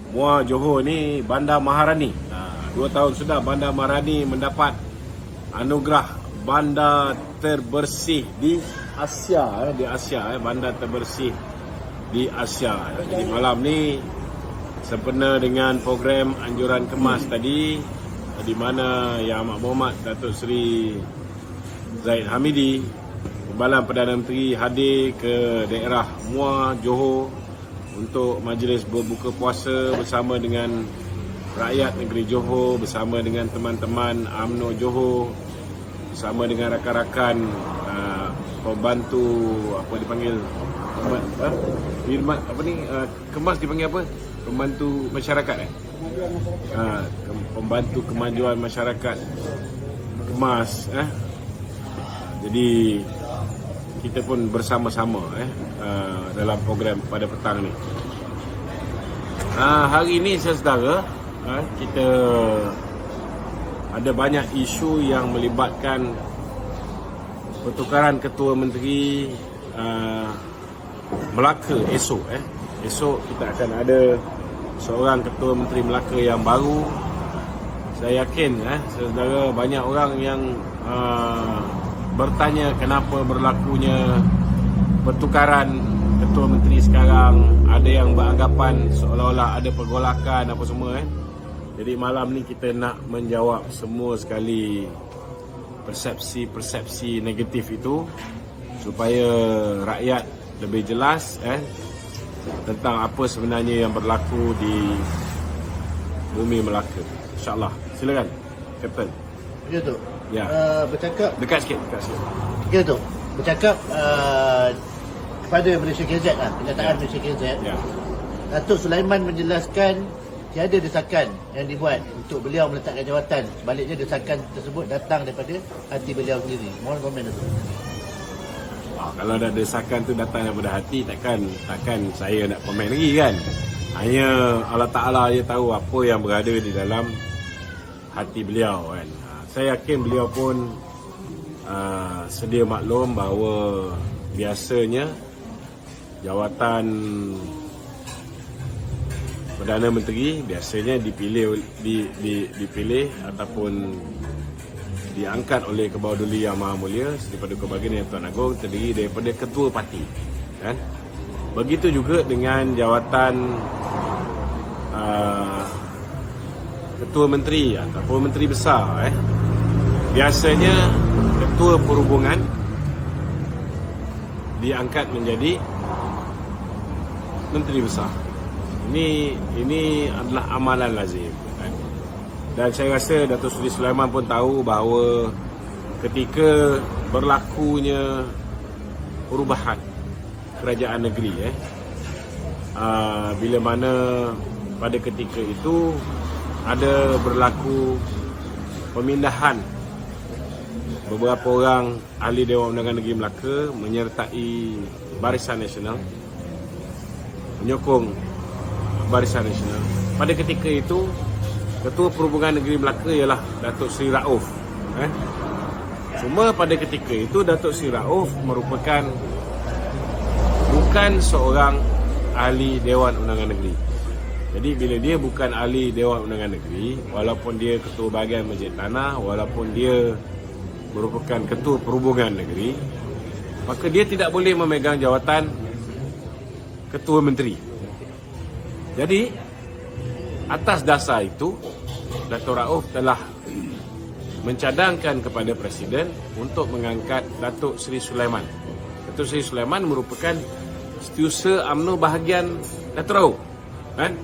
Muar Johor ni Bandar Maharani. 2 tahun sudah Bandar Maharani mendapat anugerah bandar terbersih di Asia, bandar terbersih di Asia. Jadi malam ni sempena dengan program anjuran kemas tadi, di mana Yang Amat Berhormat Datuk Seri Zahid Hamidi, Timbalan Perdana Menteri, hadir ke daerah Muar Johor untuk majlis berbuka puasa bersama dengan rakyat negeri Johor, bersama dengan teman-teman UMNO Johor, bersama dengan rakan-rakan pembantu apa dipanggil kemas dipanggil apa? Pembantu masyarakat pembantu kemajuan masyarakat kemas jadi kita pun bersama-sama dalam program pada petang ni. Hari ini saudara, kita ada banyak isu yang melibatkan pertukaran ketua menteri Melaka esok. Esok kita akan ada seorang ketua menteri Melaka yang baru. Saya yakin saudara, banyak orang yang bertanya kenapa berlakunya pertukaran ketua menteri sekarang. Ada yang beranggapan seolah-olah ada pergolakan apa semua. Jadi malam ni kita nak menjawab semua sekali persepsi negatif itu, supaya rakyat lebih jelas tentang apa sebenarnya yang berlaku di bumi Melaka. InsyaAllah. Silakan Kapten. Ya tu. Ya. Bercakap Dekat sikit. Ya tu. Bercakap kepada Malaysia KZ kenyataan Malaysia KZ. Ya. Datuk Sulaiman menjelaskan tiada desakan yang dibuat untuk beliau meletakkan jawatan. Sebaliknya desakan tersebut datang daripada hati beliau sendiri. Mohon komen itu. Kalau ada desakan tu datang daripada hati, takkan saya nak komen lagi kan. Hanya Allah Ta'ala dia tahu apa yang berada di dalam hati beliau kan. Saya yakin beliau pun sedia maklum bahawa biasanya jawatan Perdana Menteri biasanya dipilih ataupun diangkat oleh Kebawah-Duli Yang Maha Mulia Seri Paduka Baginda Tuan Agong, terdiri daripada ketua parti kan. Begitu juga dengan jawatan ketua menteri ataupun menteri besar biasanya ketua perhubungan diangkat menjadi menteri besar. Ini adalah amalan lazim kan? Dan saya rasa Datuk Seri Sulaiman pun tahu bahawa ketika berlakunya perubahan kerajaan negeri bila mana pada ketika itu ada berlaku pemindahan beberapa orang ahli Dewan Undangan Negeri Melaka menyertai Barisan Nasional, menyokong Barisan Nasional. Pada ketika itu Ketua Perhubungan Negeri Melaka ialah Datuk Seri Rauf. Cuma pada ketika itu Datuk Seri Rauf merupakan bukan seorang ahli Dewan Undangan Negeri. Jadi bila dia bukan ahli Dewan Undangan Negeri, walaupun dia Ketua Bahagian Masjid Tanah, walaupun dia merupakan Ketua Perhubungan Negeri, maka dia tidak boleh memegang jawatan Ketua Menteri. Jadi atas dasar itu Datuk Rauf telah mencadangkan kepada Presiden untuk mengangkat Datuk Seri Sulaiman. Datuk Seri Sulaiman merupakan Setiausaha UMNO bahagian Datuk Rauf kan,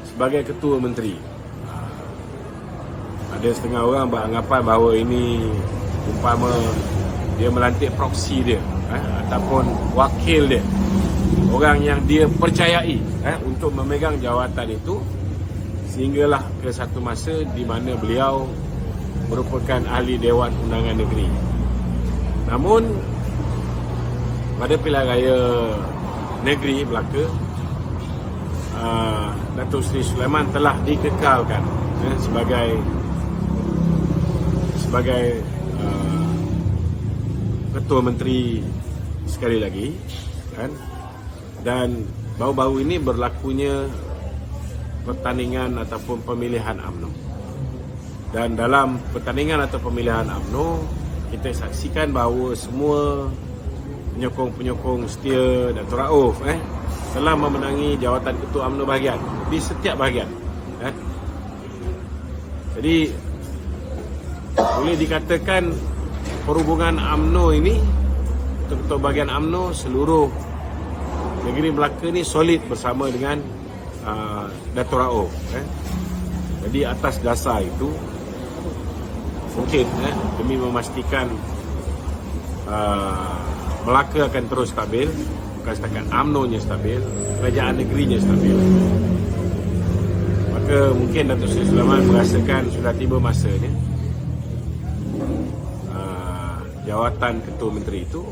sebagai Ketua Menteri. Ada setengah orang beranggapan bahawa ini umpama dia melantik proksi dia ataupun wakil dia, orang yang dia percayai untuk memegang jawatan itu, sehinggalah ke satu masa di mana beliau merupakan ahli Dewan Undangan Negeri. Namun pada pilihan raya negeri Melaka, Datuk Seri Sulaiman telah dikekalkan sebagai Ketua Menteri sekali lagi kan. Dan baru-baru ini berlakunya pertandingan ataupun pemilihan UMNO. Dan dalam pertandingan atau pemilihan UMNO, kita saksikan bahawa semua penyokong-penyokong setia Dato' Rauf telah memenangi jawatan Ketua UMNO bahagian di setiap bahagian. Jadi boleh dikatakan perhubungan UMNO ini, Ketua bahagian UMNO seluruh negeri Melaka ni solid bersama dengan Dato' Rauf. Jadi atas dasar itu mungkin demi memastikan Melaka akan terus stabil, bukan setakat UMNO-nya stabil, kerajaan negerinya stabil, maka mungkin Datuk Seri Sulaiman merasakan sudah tiba masanya jawatan Ketua Menteri itu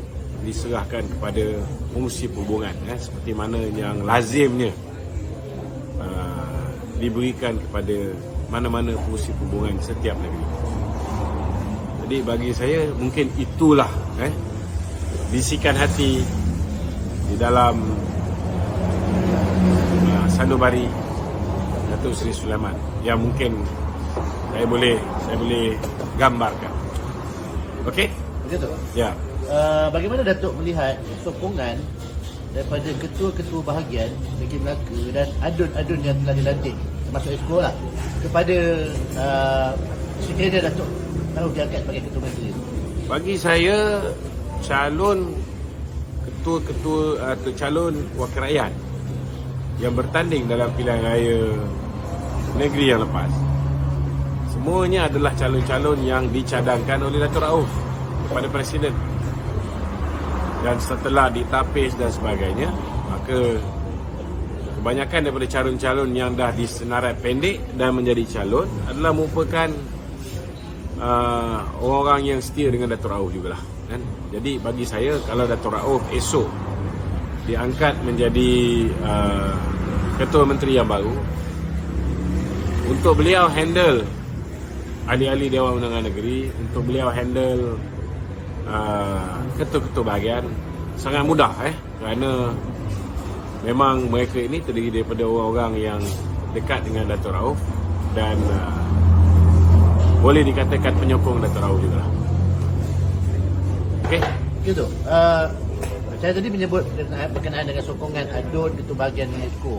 diserahkan kepada pengurusi perhubungan, seperti mana yang lazimnya diberikan kepada mana-mana pengurusi perhubungan setiap negeri. Jadi bagi saya mungkin itulah bisikan hati di dalam sanubari Datuk Seri Sulaiman yang mungkin saya boleh gambarkan. Okey? Begitu. Ya. Bagaimana Datuk melihat sokongan daripada ketua-ketua bahagian negeri Melaka dan adun-adun yang telah dilantik, termasuk Esko lah, kepada sekiranya Datuk Rauf diangkat sebagai Ketua Menteri? Bagi saya, calon ketua-ketua atau calon wakil rakyat yang bertanding dalam pilihan raya negeri yang lepas, semuanya adalah calon-calon yang dicadangkan oleh Dato' Rauf kepada Presiden. Dan setelah ditapis dan sebagainya, maka kebanyakan daripada calon-calon yang dah disenarai pendek dan menjadi calon adalah merupakan orang-orang yang setia dengan Dato' Rauf jugalah, kan? Jadi bagi saya, kalau Dato' Rauf esok diangkat menjadi Ketua Menteri yang baru, untuk beliau handle ahli-ahli Dewan Undangan Negeri, untuk beliau handle ketua-ketua bahagian sangat mudah, kerana memang mereka ini terdiri daripada orang-orang yang dekat dengan Dato' Rauf dan boleh dikatakan penyokong Dato' Rauf juga. Okey. Gitu. Saya tadi menyebut berkenaan dengan sokongan adun ketua bahagian Esko.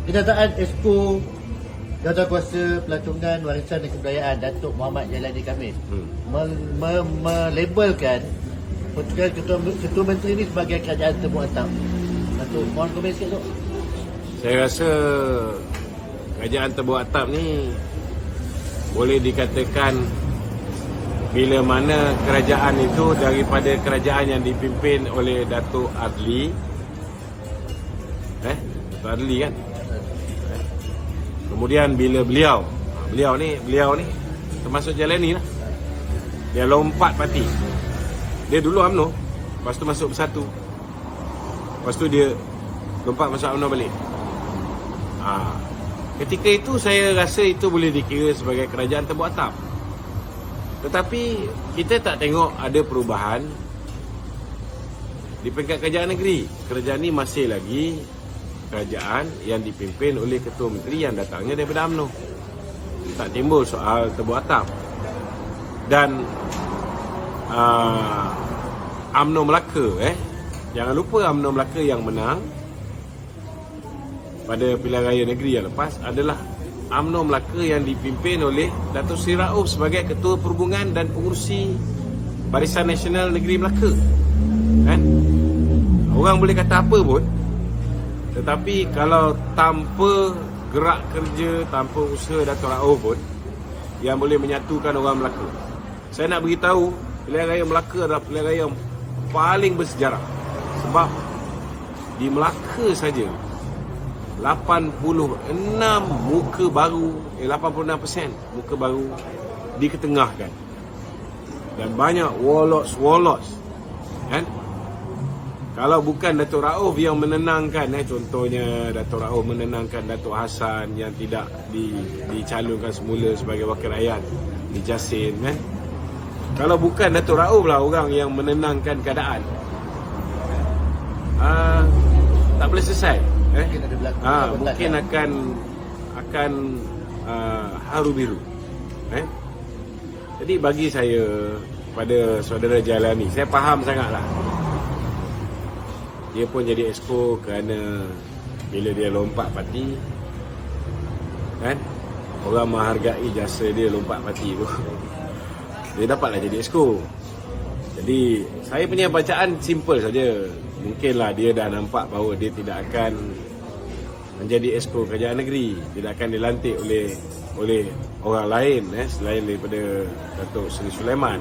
Kenyataan Esko Jawatankuasa Pelancongan Warisan dan Kebudayaan Datuk Muhammad Jailani Khamis melabelkan Ketua Menteri ini sebagai kerajaan tembok atap. Datuk, mohon komen sikit, Datuk. Saya rasa kerajaan tembok atap ni boleh dikatakan bila mana kerajaan itu daripada kerajaan yang dipimpin oleh Datuk Adli, Datuk Adli kan. Kemudian bila beliau ni termasuk Jailani lah, dia lompat parti. Dia dulu UMNO, lepas tu masuk Bersatu, lepas tu dia lompat masuk UMNO balik. Ketika itu saya rasa itu boleh dikira sebagai kerajaan tembok atap. Tetapi kita tak tengok ada perubahan di peringkat kerajaan negeri. Kerajaan ni masih lagi kerajaan yang dipimpin oleh Ketua Menteri yang datangnya daripada UMNO. Tak timbul soal tembok atap. Dan UMNO Melaka, jangan lupa UMNO Melaka yang menang pada pilihan raya negeri yang lepas adalah UMNO Melaka yang dipimpin oleh Datuk Seri Rauf sebagai Ketua Perhubungan dan Pengurusi Barisan Nasional Negeri Melaka. Kan? Orang boleh kata apa pun, tetapi kalau tanpa gerak kerja, tanpa usaha Dato' Rauf pun yang boleh menyatukan orang Melaka. Saya nak beritahu, pilihan raya Melaka adalah pilihan raya yang paling bersejarah. Sebab di Melaka saja 86 muka baru, 86% muka baru diketengahkan. Dan banyak warlords, kan? Kalau bukan Dato' Rauf yang menenangkan, contohnya Dato' Rauf menenangkan Dato' Hassan yang tidak dicalonkan semula sebagai wakil rakyat di Jasin, kan? Kalau bukan Dato' Rauf lah orang yang menenangkan keadaan, tak boleh selesai. Mungkin ada berlaku jawatan mungkin yang- akan haru biru. Jadi bagi saya, pada saudara Jalani, saya faham sangatlah. Dia pun jadi exco kerana bila dia lompat parti, kan, orang menghargai jasa dia lompat parti tu. Dia dapatlah jadi exco. Jadi saya punya bacaan simple saja. Mungkinlah dia dah nampak bahawa dia tidak akan menjadi exco kerajaan negeri, tidak akan dilantik oleh orang lain selain daripada Datuk Seri Sulaiman.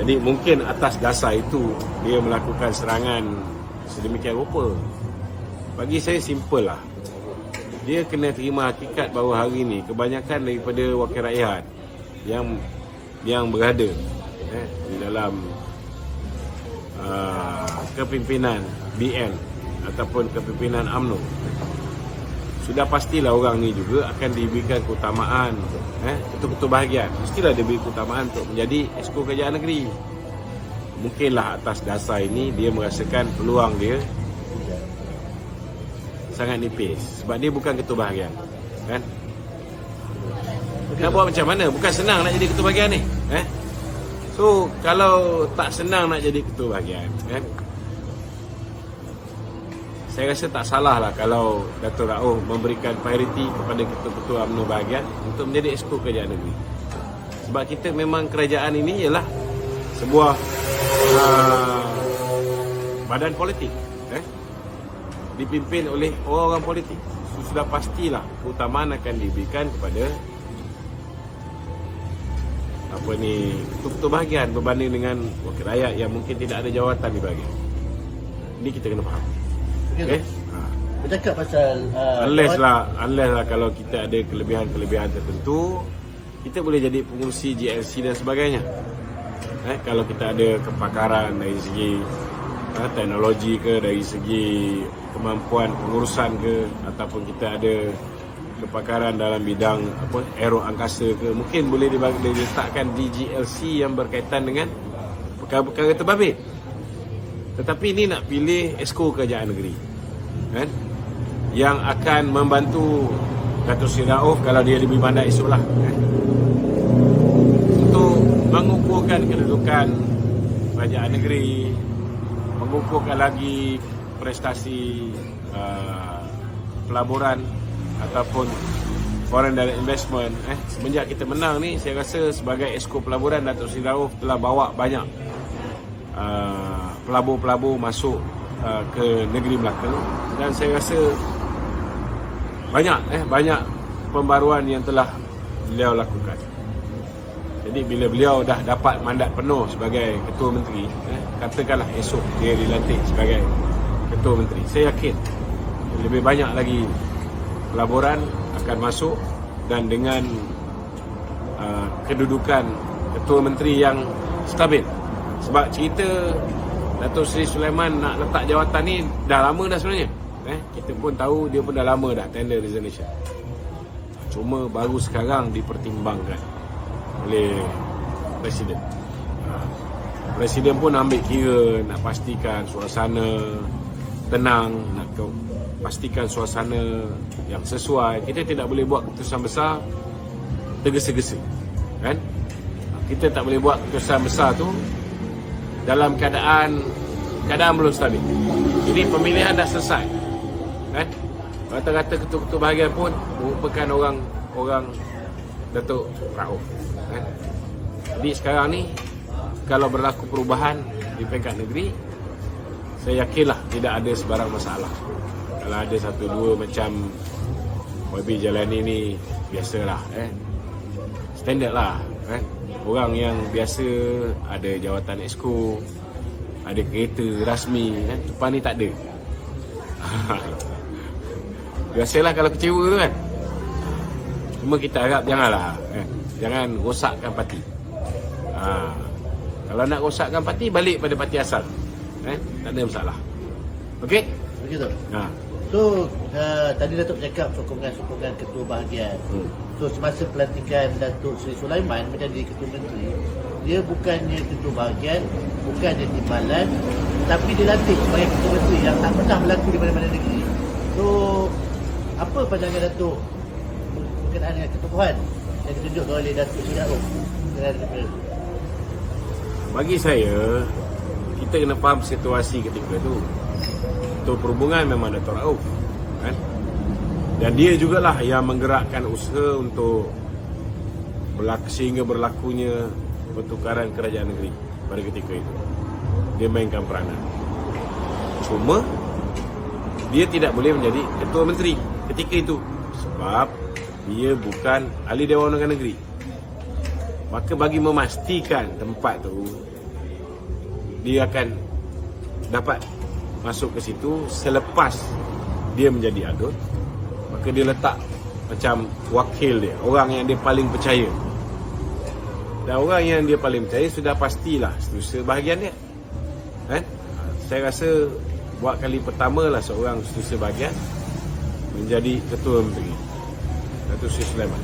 Jadi mungkin atas dasar itu dia melakukan serangan sedemikian rupa. Bagi saya simple lah. Dia kena terima hakikat bahawa hari ini kebanyakan daripada wakil rakyat yang berada di dalam kepimpinan BN ataupun kepimpinan UMNO, sudah pastilah orang ni juga akan diberikan keutamaan, betul-betul bahagian. Mestilah diberi keutamaan untuk menjadi exco kerajaan negeri. Mungkinlah atas dasar ini dia merasakan peluang dia sangat nipis sebab dia bukan ketua bahagian, kan? Nak buat macam mana? Bukan senang nak jadi ketua bahagian ni, So kalau tak senang nak jadi ketua bahagian, kan, saya rasa tak salah lah kalau Dato' Rauf memberikan prioriti kepada ketua-ketua UMNO bahagian untuk menjadi exco kerajaan negeri. Sebab kita memang kerajaan ini ialah sebuah badan politik, dipimpin oleh orang-orang politik. Sudah pastilah keutamaan akan diberikan kepada ketua-ketua bahagian berbanding dengan wakil rakyat yang mungkin tidak ada jawatan di bahagian. Ini kita kena faham. Okay? Bercakap pasal Unless lah kalau kita ada kelebihan-kelebihan tertentu, kita boleh jadi pengurusi GLC dan sebagainya. Kalau kita ada kepakaran dari segi teknologi ke, dari segi kemampuan pengurusan ke, ataupun kita ada kepakaran dalam bidang aero angkasa ke, mungkin boleh diletakkan di GLC yang berkaitan dengan perkara-perkara terbabit. Tetapi ini nak pilih exco kerajaan negeri, kan, yang akan membantu Datuk Seri Rauf kalau dia diberi mandat esok lah, kan, untuk mengukuhkan kedudukan kerajaan negeri, mengukuhkan lagi prestasi pelaburan ataupun foreign direct investment. Semenjak kita menang ni, saya rasa sebagai exco pelaburan, Datuk Seri Rauf telah bawa banyak pelabur-pelabur masuk ke negeri Melaka, dan saya rasa banyak pembaruan yang telah beliau lakukan. Jadi bila beliau dah dapat mandat penuh sebagai ketua menteri, katakanlah esok dia dilantik sebagai ketua menteri, saya yakin lebih banyak lagi pelaburan akan masuk, dan dengan kedudukan ketua menteri yang stabil. Sebab cerita Datuk Seri Sulaiman nak letak jawatan ni dah lama dah sebenarnya. Kita pun tahu dia pun dah lama dah tender resignation. Cuma baru sekarang dipertimbangkan oleh Presiden. Presiden pun ambil kira, nak pastikan suasana tenang, nak pastikan suasana yang sesuai. Kita tidak boleh buat keputusan besar tergesa-gesa, kan? Kita tak boleh buat keputusan besar tu dalam keadaan belum stabil. Ini pemilihan dah selesai, kan? Rata-rata ketua-ketua bahagian pun merupakan orang Datuk Rauf, kan? Jadi sekarang ni kalau berlaku perubahan di peringkat negeri, saya yakinlah tidak ada sebarang masalah. Kalau ada satu dua macam YB Jalani ni, biasalah, standard lah, kan? Orang yang biasa ada jawatan exco, ada kereta rasmi, kan? Depan ni tak ada. Biasalah kalau kecewa tu, kan? Cuma kita harap janganlah, jangan rosakkan parti. Kalau nak rosakkan parti, balik pada parti asal, tak ada masalah. Okey? Begitu. So tadi Datuk bercakap sokongan-sokongan ketua bahagian. So semasa pelantikan Datuk Seri Sulaiman menjadi ketua menteri, dia bukannya ketua bahagian, bukannya timbalan, tapi dilantik sebagai ketua menteri yang tak pernah berlaku di mana-mana negeri. So, apa pandangan Datuk berkenaan dengan ketokohan yang ditunjuk oleh Datuk Seri Datuk? Bagi saya, kita kena faham situasi ketika itu. Ketua Perhubungan memang Dato' Rauf, kan? Dan dia jugalah yang menggerakkan usaha untuk sehingga berlakunya pertukaran kerajaan negeri pada ketika itu. Dia mainkan peranan. Cuma dia tidak boleh menjadi Ketua Menteri ketika itu sebab dia bukan ahli Dewan Undangan Negeri. Maka bagi memastikan tempat tu dia akan dapat masuk ke situ selepas dia menjadi adun, maka dia letak macam wakil dia, orang yang dia paling percaya. Dan orang yang dia paling percaya sudah pastilah seterusnya bahagian dia, kan? Saya rasa buat kali pertama lah seorang seterusnya bahagian menjadi Ketua Menteri, Datuk Seri Sulaiman.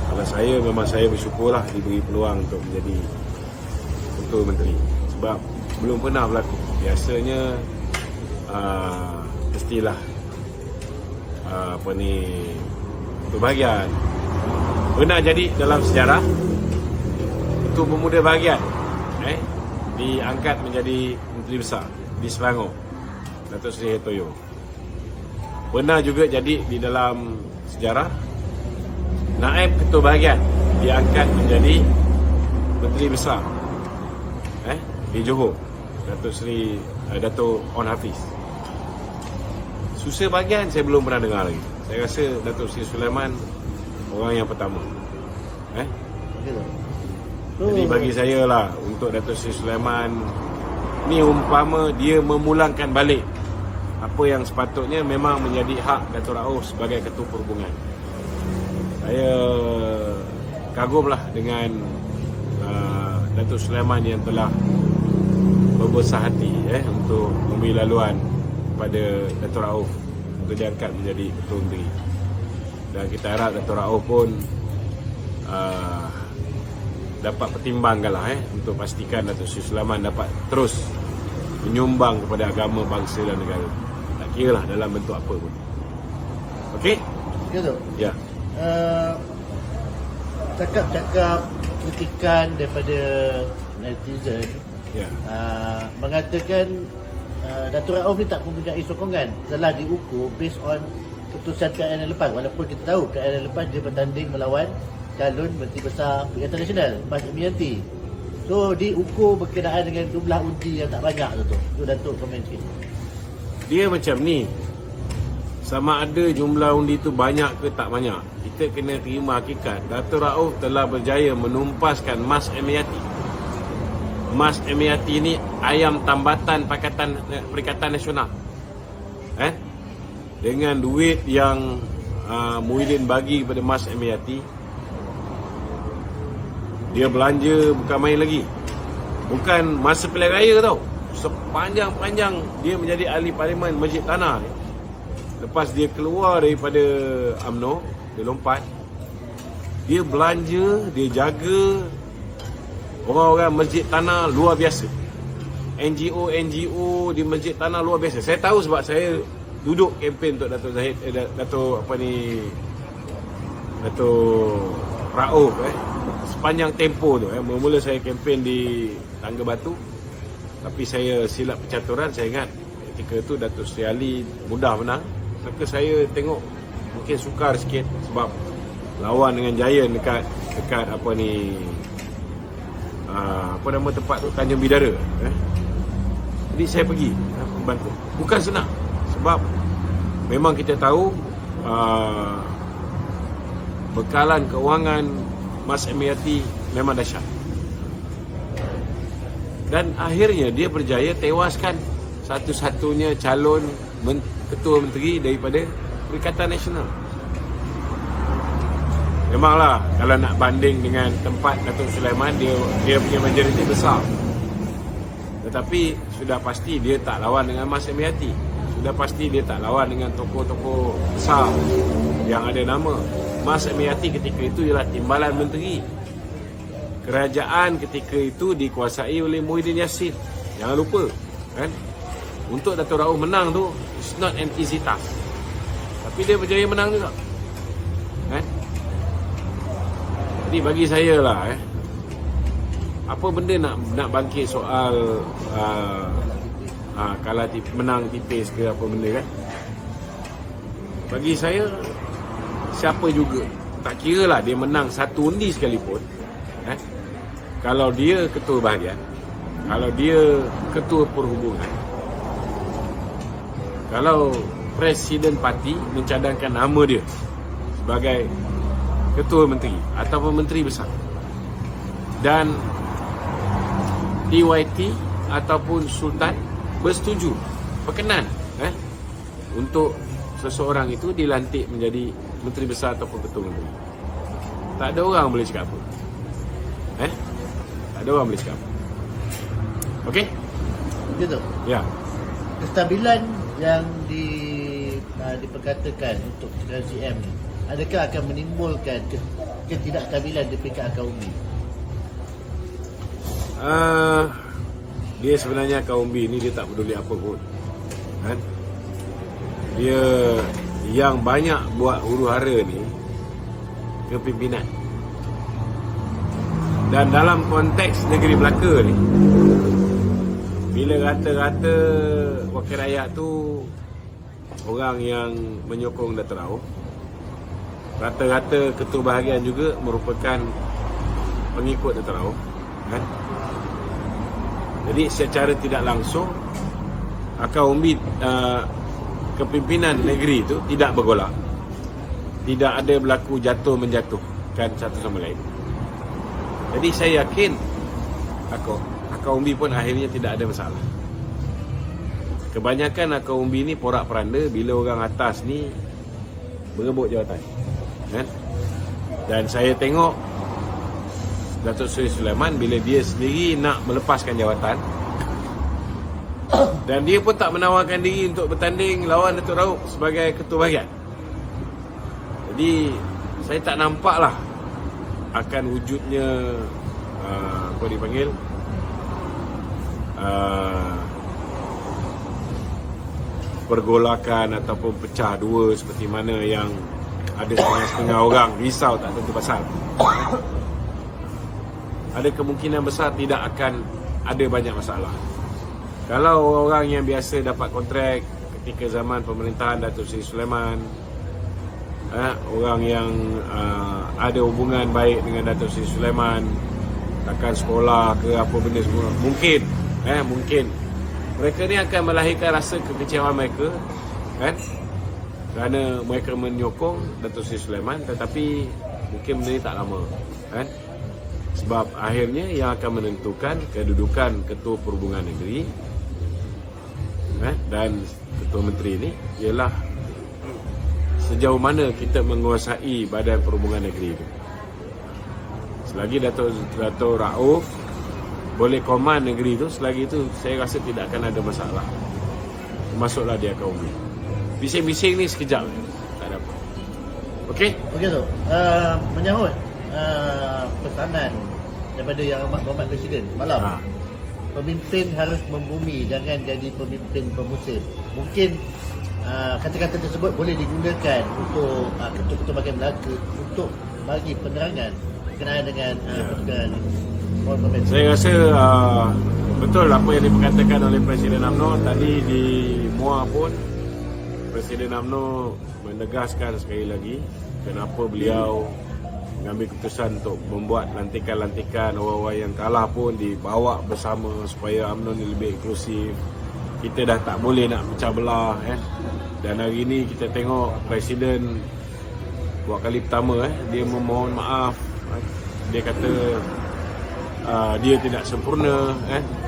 Kalau saya, memang saya bersyukurlah diberi peluang untuk menjadi Ketua Menteri sebab belum pernah berlaku. Biasanya mestilah bahagian. Pernah jadi dalam sejarah Ketua Pemuda Bahagian diangkat menjadi Menteri Besar di Selangor, Datuk Seri Toyo. Pernah juga jadi di dalam sejarah Naib Ketua Bahagian diangkat menjadi Menteri Besar di Johor, Datuk On Hafiz. Susah bahagian saya belum pernah dengar lagi. Saya rasa Datuk Seri Sulaiman orang yang pertama. Jadi bagi saya lah, untuk Datuk Seri Sulaiman ni umpama dia memulangkan balik apa yang sepatutnya memang menjadi hak Dato' Rauf sebagai Ketua Perhubungan. Saya kagumlah dengan Datuk Sulaiman yang telah berbesar hati untuk memberi laluan kepada Dato' Rauf untuk diangkat menjadi Ketua Menteri. Dan kita harap Dato' Rauf pun dapat pertimbangkanlah untuk pastikan Datuk Seri Sulaiman dapat terus menyumbang kepada agama, bangsa dan negara. Tak kira lah dalam bentuk apa pun. Okey? Ya tu? Ya. Cakap-cakap kritikan daripada netizen mengatakan Dato' Rauf ni tak mempunyai sokongan, telah diukur based on keputusan KL yang lepas. Walaupun kita tahu KL yang lepas dia bertanding melawan calon Menteri Besar Perikatan Nasional, Mas Emianti. So diukur berkenaan dengan jumlah undi yang tak banyak tu. Tu Datuk komen sikit. Dia macam ni, sama ada jumlah undi tu banyak ke tak banyak, kita kena terima hakikat Dato' Rauf telah berjaya menumpaskan Mas Emianti. Mas Emianti ni ayam tambatan Perikatan Nasional. Dengan duit yang Muhyiddin bagi kepada Mas Emianti, dia belanja bukan main lagi. Bukan masa pilihan raya tau. Sepanjang-panjang dia menjadi ahli parlimen Masjid Tanah ni. Lepas dia keluar daripada UMNO, dia lompat. Dia belanja, dia jaga orang-orang Masjid Tanah luar biasa. NGO di Masjid Tanah luar biasa. Saya tahu sebab saya duduk kempen untuk Dato' Zahid, Dato' Rauf sepanjang tempoh tu. Mula-mula saya kempen di Tangga Batu, tapi saya silap percaturan. Saya ingat ketika tu Datuk Seri Ali mudah menang, maka saya tengok mungkin sukar sikit sebab lawan dengan Giant dekat apa nama tempat tu, Tanjung Bidara. Jadi saya pergi membantu. Bukan senang sebab memang kita tahu bekalan keuangan Mas Emianti memang dahsyat. Dan akhirnya dia berjaya tewaskan satu-satunya calon Ketua Menteri daripada Perikatan Nasional. Memanglah kalau nak banding dengan tempat Datuk Sulaiman, dia punya majoriti besar. Tetapi sudah pasti dia tak lawan dengan Mas Emianti. Sudah pasti dia tak lawan dengan tokoh-tokoh besar yang ada nama. Mas Emianti ketika itu ialah timbalan menteri. Kerajaan ketika itu dikuasai oleh Muhyiddin Yassin. Jangan lupa, kan? Untuk Dato' Rauf menang tu, It's not an easy task. Tapi dia berjaya menang juga. Jadi bagi saya lah, apa benda nak bangkit soal kalah menang tipis ke apa benda kan? Bagi saya, siapa juga, tak kira lah dia menang satu undi sekalipun, kalau dia ketua bahagian, kalau dia ketua perhubungan, kalau presiden parti mencadangkan nama dia sebagai ketua menteri ataupun menteri besar, dan DYT ataupun Sultan bersetuju, berkenan untuk seseorang itu dilantik menjadi menteri besar ataupun ketua menteri, tak ada orang boleh cakap apa. Tak ada orang boleh cakap apa. Okey? Begitu. Ya. Kestabilan yang diperkatakan untuk CM ni, adakah akan menimbulkan ketidakstabilan di peringkat akar umbi? Dia sebenarnya kaum umbi ni dia tak peduli apa pun, kan? Dia yang banyak buat huru-hara ni kepimpinan. Dan dalam konteks negeri Melaka ni, bila rata-rata wakil rakyat tu orang yang menyokong Dato' Rauf, rata-rata ketua bahagian juga merupakan pengikut Dato' Rauf, kan? Jadi secara tidak langsung akar umbi kepimpinan negeri itu tidak bergolak, tidak ada berlaku jatuh menjatuhkan satu sama lain. Jadi saya yakin akar umbi pun akhirnya tidak ada masalah. Kebanyakan akar umbi ni porak-peranda bila orang atas ni berebut jawatan, kan? Dan saya tengok Datuk Seri Sulaiman bila dia sendiri nak melepaskan jawatan, dan dia pun tak menawarkan diri untuk bertanding lawan Dato' Rauf sebagai ketua bahagian. Jadi saya tak nampak lah akan wujudnya apa dipanggil pergolakan ataupun pecah dua seperti mana yang ada setengah-setengah orang risau tak tentu pasal. Ada kemungkinan besar tidak akan ada banyak masalah. Kalau orang yang biasa dapat kontrak ketika zaman pemerintahan Datuk Seri Sulaiman, orang yang ada hubungan baik dengan Datuk Seri Sulaiman, takkan sekolah ke apa benda semua, mungkin mereka ni akan melahirkan rasa kekecewaan mereka, kan? Kerana mereka menyokong Datuk Seri Sulaiman, tetapi mungkin benda ni tak lama, kan? Sebab akhirnya yang akan menentukan kedudukan ketua perhubungan negeri dan ketua menteri ini ialah sejauh mana kita menguasai badan perhubungan negeri itu. Selagi Dato' Rauf boleh koman negeri itu, selagi itu saya rasa tidak akan ada masalah. Masuklah dia kaum ini. Bising-bising ni sekejap, tak ada apa. Okey? Okey tu. Menyahut pesanan daripada Yang Amat Berhormat Presiden malam. Pemimpin harus membumi, jangan jadi pemimpin pemusir. Mungkin kata-kata tersebut boleh digunakan untuk ketua-ketua bahagian Melaka untuk bagi penerangan berkenaan dengan pertukaran. Saya rasa betul apa yang diperkatakan oleh Presiden UMNO tadi di MUA pun. Presiden UMNO menegaskan sekali lagi kenapa beliau mengambil keputusan untuk membuat lantikan-lantikan orang-orang yang kalah pun dibawa bersama supaya UMNO ni lebih inklusif. Kita dah tak boleh nak pecah belah, Dan hari ini kita tengok Presiden buat kali pertama dia memohon maaf. Dia kata dia tidak sempurna,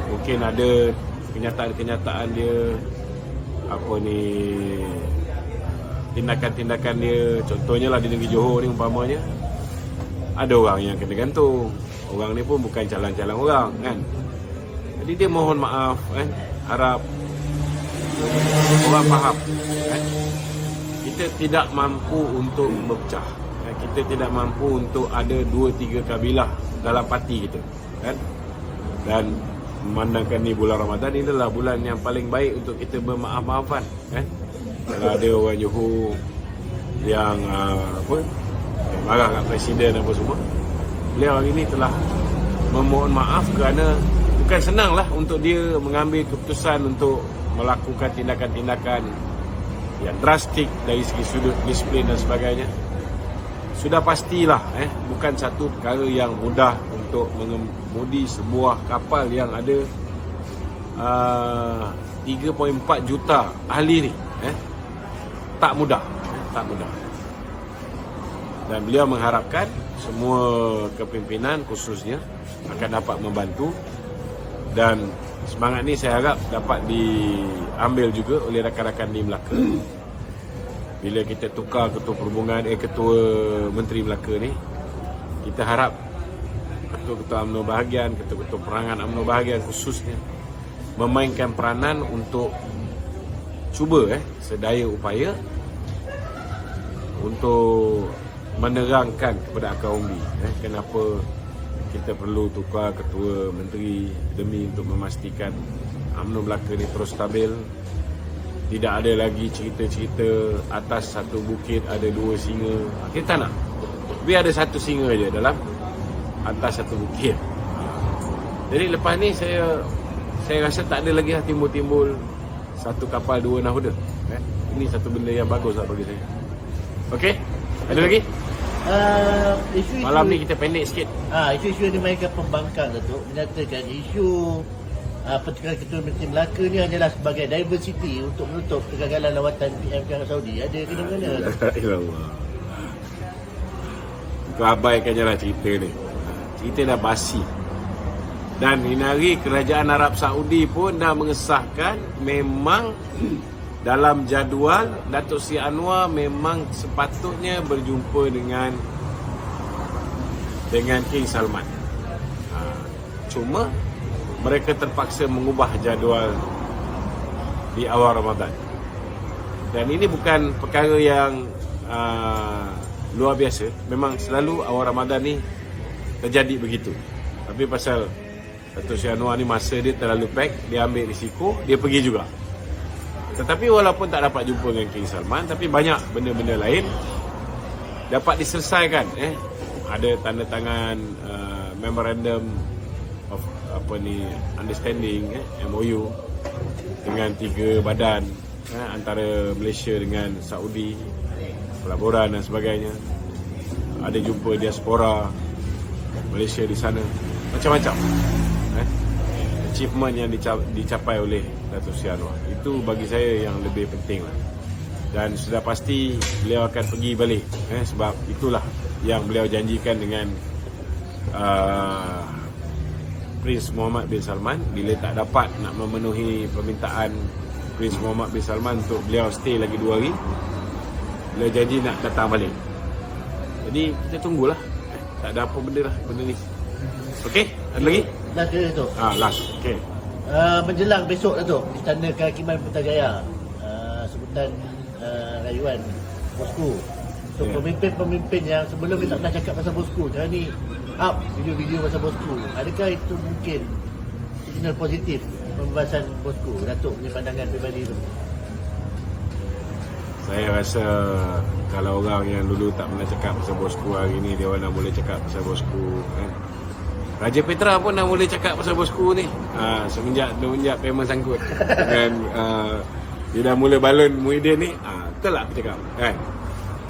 mungkin ada kenyataan-kenyataan dia, tindakan-tindakan dia, contohnya lah di negeri Johor ni umpamanya ada orang yang kena gantung. Orang ni pun bukan calon-calon orang, kan? Jadi dia mohon maaf, harap orang faham, kita tidak mampu untuk berpecah, kita tidak mampu untuk ada 2-3 kabilah dalam parti kita, kan? Dan memandangkan ni bulan Ramadan, ini adalah bulan yang paling baik untuk kita bermaaf-maafan, Kalau ada orang Johor yang yang marah kat Presiden apa semua, beliau hari ini telah memohon maaf kerana bukan senang lah untuk dia mengambil keputusan untuk melakukan tindakan-tindakan yang drastik dari segi sudut disiplin dan sebagainya. Sudah pastilah bukan satu perkara yang mudah untuk mengemudi sebuah kapal yang ada 3.4 juta ahli ni. Tak mudah, tak mudah. Dan beliau mengharapkan semua kepimpinan khususnya akan dapat membantu, dan semangat ni saya harap dapat diambil juga oleh rakan-rakan di Melaka. Bila kita tukar ketua perhubungan, ketua Menteri Melaka ni, kita harap ketua-ketua UMNO bahagian, ketua-ketua perangan UMNO bahagian khususnya memainkan peranan untuk cuba sedaya upaya untuk menerangkan kepada akar umbi kenapa kita perlu tukar ketua menteri demi untuk memastikan UMNO Melaka ni terus stabil. Tidak ada lagi cerita-cerita atas satu bukit ada dua singa. Kita tak nak. Biar ada satu singa je dalam atas satu bukit. Jadi lepas ni saya rasa tak ada lagi timbul-timbul satu kapal dua nahoda. Ini satu benda yang bagus lah bagi saya. Okey? Ada lagi? Isu-isu malam ni kita pendek sikit. Isu-isu yang dimainkan pembangkang, Datuk, menyatakan isu pertukaran ketua Menteri Melaka ni hanyalah sebagai diversity untuk menutup kegagalan lawatan PM ke Arab Saudi. Ada kena-kena? Allah. Kau abaikan je lah cerita ni. Cerita dah basi. Dan ini hari kerajaan Arab Saudi pun dah mengesahkan memang dalam jadual Datuk Seri Anwar memang sepatutnya berjumpa dengan King Salman. Cuma mereka terpaksa mengubah jadual di awal Ramadan. Dan ini bukan perkara yang luar biasa. Memang selalu awal Ramadan ni terjadi begitu. Tapi pasal Datuk Seri Anwar ni masa dia terlalu pack, dia ambil risiko, dia pergi juga. Tetapi walaupun tak dapat jumpa dengan King Salman, tapi banyak benda-benda lain dapat diselesaikan. Ada tanda tangan memorandum of understanding, MOU dengan 3 badan antara Malaysia dengan Saudi, pelaburan dan sebagainya. Ada jumpa diaspora Malaysia di sana, macam-macam achievement yang dicapai oleh Datuk Seri Anwar. Itu bagi saya yang lebih penting lah. Dan sudah pasti beliau akan pergi balik, sebab itulah yang beliau janjikan dengan Prince Mohammed bin Salman. Bila tak dapat nak memenuhi permintaan Prince Mohammed bin Salman untuk beliau stay lagi 2 hari, beliau janji nak datang balik. Jadi kita tunggulah. Tak ada apa benda lah benda ni. Okey, ada lagi? Last dia, Datuk. Last. Okey. Menjelang besok, Datuk, Istana Kehakiman Putrajaya, sebutan rayuan Bosku. So pemimpin-pemimpin yang sebelum ni tak pernah cakap pasal Bosku, sekarang ni up video-video pasal Bosku. Adakah itu mungkin signal positif pembahasan Bosku? Datuk punya pandangan pribadi tu. Saya rasa kalau orang yang dulu tak pernah cakap pasal Bosku, hari ni dia orang dah boleh cakap pasal Bosku. Raja Petra pun dah boleh cakap pasal Bosku ni. Semenjak payment sangkut dengan dia dah mula balon Muhyiddin ni. Betul lah aku cakap kan.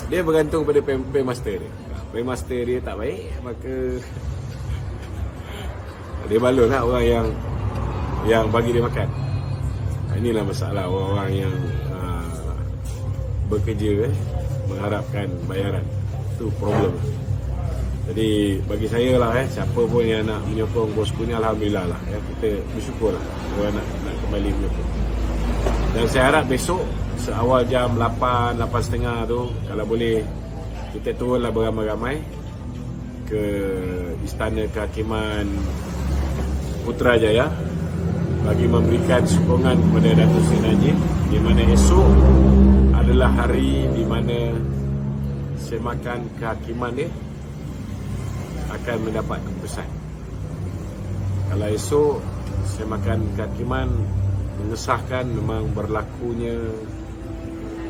Dia bergantung pada paymaster dia. Paymaster dia tak baik, maka dia balon lah orang yang bagi dia makan. Inilah masalah orang-orang yang bekerja mengharapkan bayaran. Itu problem. Jadi bagi saya lah siapa pun yang nak menyokong Bosku ni, alhamdulillah lah kita bersyukur lah orang nak kembali menyokong. Dan saya harap besok seawal jam 8:30 tu, kalau boleh kita turunlah beramai-ramai ke Istana Kehakiman Putrajaya bagi memberikan sokongan kepada Datuk Seri Najib, di mana esok adalah hari di mana semakan kehakiman dia akan mendapat keputusan. Kalau esok semakan kehakiman mengesahkan memang berlakunya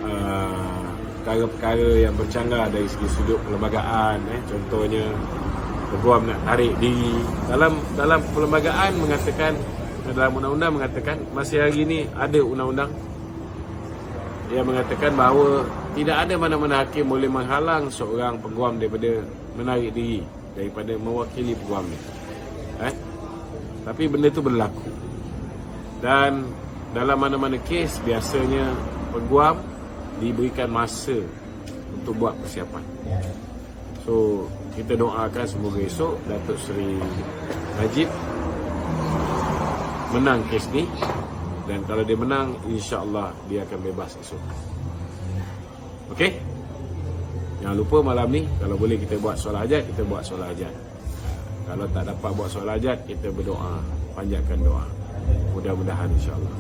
perkara-perkara yang bercanggah dari segi sudut perlembagaan. Contohnya peguam nak tarik diri. Dalam perlembagaan mengatakan, dalam undang-undang mengatakan, masih hari ini ada undang-undang yang mengatakan bahawa tidak ada mana-mana hakim boleh menghalang seorang peguam daripada menarik diri daripada mewakili peguam ni. Tapi benda tu berlaku. Dan dalam mana-mana kes biasanya peguam diberikan masa untuk buat persiapan. So kita doakan semoga esok Datuk Seri Najib menang kes ni, dan kalau dia menang, insya-Allah dia akan bebas esok. Okey? Jangan lupa malam ni kalau boleh kita buat solat hajat, kita buat solat hajat. Kalau tak dapat buat solat hajat, kita berdoa, panjatkan doa. Mudah-mudahan insya-Allah.